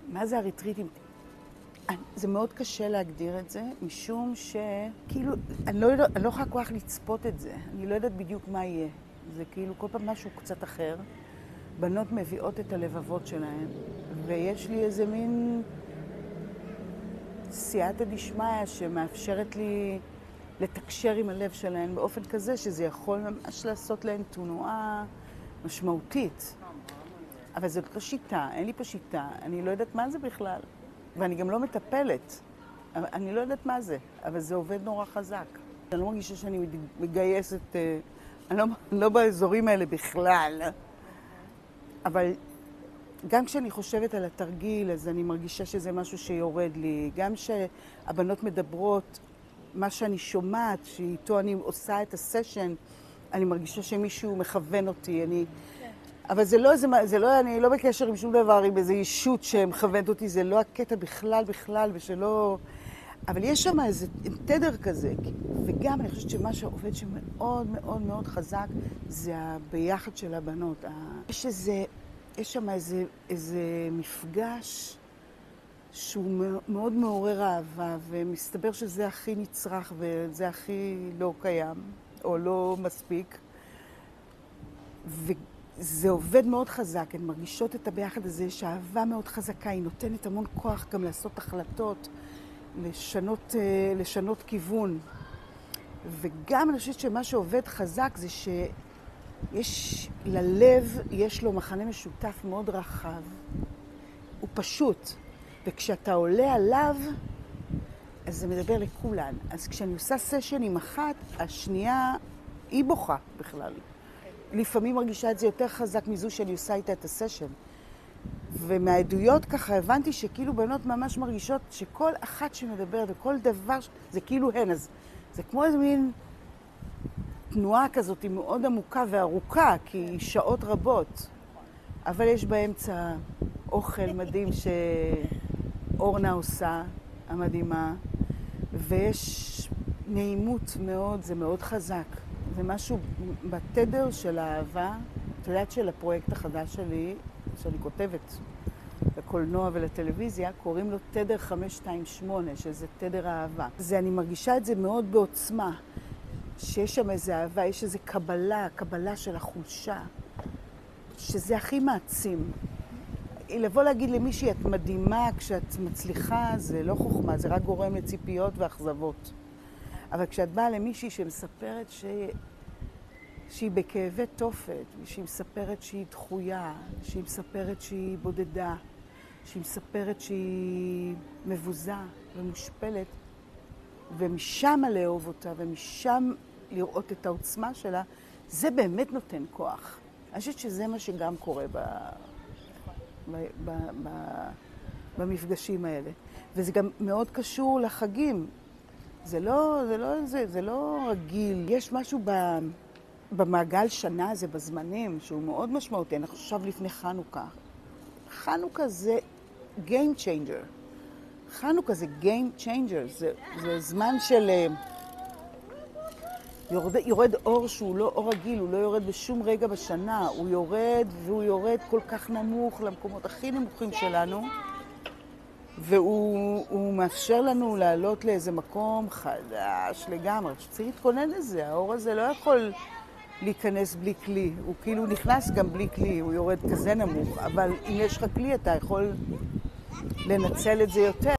מה זה הריטריטים? זה מאוד קשה להגדיר את זה, משום שכאילו, אני לא יכולה כל כך לצפות את זה. אני לא יודעת בדיוק מה יהיה. זה כאילו כל פעם משהו קצת אחר. בנות מביאות את הלבבות שלהן, ויש לי איזה מין סייעתא דשמיא שמאפשרת לי לתקשר עם הלב שלהן באופן כזה שזה יכול ממש לעשות להן תנועה משמעותית. אבל זאת לא שיטה, אין לי פה שיטה, אני לא יודעת מה זה בכלל. ואני גם לא מטפלת. אני לא יודעת מה זה, אבל זה עובד נורא חזק. אני לא מרגישה שאני מגייסת, אני לא באזורים האלה בכלל. אבל גם כשאני חושבת על התרגיל, אז אני מרגישה שזה משהו שיורד לי. גם שהבנות מדברות, מה שאני שומעת, שאיתו אני עושה את הסשן, אני מרגישה שמישהו מכוון אותי. אבל זה לא, אני לא בקשר עם שום דבר, עם איזו אישות שמכוונת אותי, זה לא הקטע בכלל, ושלא... אבל יש שם איזה תדר כזה, וגם אני חושבת שמה שעובד שמאוד מאוד מאוד חזק, זה הביחד של הבנות. יש שם איזה מפגש שהוא מאוד מעורר אהבה, ומסתבר שזה הכי נצרך, וזה הכי לא קיים, או לא מספיק. זה עובד מאוד חזק, הן מרגישות את הביחד הזה, יש אהבה מאוד חזקה, היא נותנת המון כוח גם לעשות החלטות, לשנות כיוון. וגם אני חושבת שמה שעובד חזק זה שיש ללב, יש לו מחנה משותף מאוד רחב. הוא פשוט. וכשאתה עולה עליו, אז זה מדבר לכולן. אז כשאני עושה סשן עם אחת, השנייה היא בוכה בכלל. לפעמים מרגישה את זה יותר חזק מזו שאני עושה איתה את הסשן. ומהעדויות ככה הבנתי שכאילו בנות ממש מרגישות שכל אחת שמדברת וכל דבר, זה כאילו הן. אז זה כמו איזה מין תנועה כזאת היא מאוד עמוקה וארוכה, כי היא שעות רבות. אבל יש באמצע אוכל מדהים שאורנה עושה, המדהימה, ויש נעימות מאוד, זה מאוד חזק. זה משהו בתדר של האהבה, את יודעת של הפרויקט החדש שלי, שאני כותבת לקולנוע ולטלוויזיה, קוראים לו תדר 528, שזה תדר האהבה. אני מרגישה את זה מאוד בעוצמה, שיש שם איזה אהבה, יש איזה קבלה של החולשה, שזה הכי מעצים. לבוא להגיד למישהי, את מדהימה כשאת מצליחה, זה לא חוכמה, זה רק גורם לציפיות ואכזבות. אבל כשאת באה למישהי שמספרת שהיא בכאבי תופת, שהיא מספרת שהיא דחויה, שהיא מספרת שהיא בודדה, שהיא מספרת שהיא מבוזה ומושפלת, ומשם לאהוב אותה ומשם לראות את העוצמה שלה, זה באמת נותן כוח. אני חושבת שזה מה שגם קורה במפגשים האלה. וזה גם מאוד קשור לחגים. זה לא רגיל. יש משהו במעגל שנה הזה, בזמנים, שהוא מאוד משמעותי. אנחנו עכשיו לפני חנוכה. חנוכה זה game changer. חנוכה זה game changer. זה זמן של... יורד אור שהוא לא אור רגיל, הוא לא יורד בשום רגע בשנה. הוא יורד, והוא יורד כל כך נמוך למקומות הכי נמוכים שלנו. והוא מאפשר לנו לעלות לאיזה מקום חדש לגמרי. שצריך להתכונן לזה, האור הזה לא יכול להיכנס בלי כלי. הוא כאילו נכנס גם בלי כלי, הוא יורד כזה נמוך. אבל אם יש לך כלי אתה יכול לנצל את זה יותר.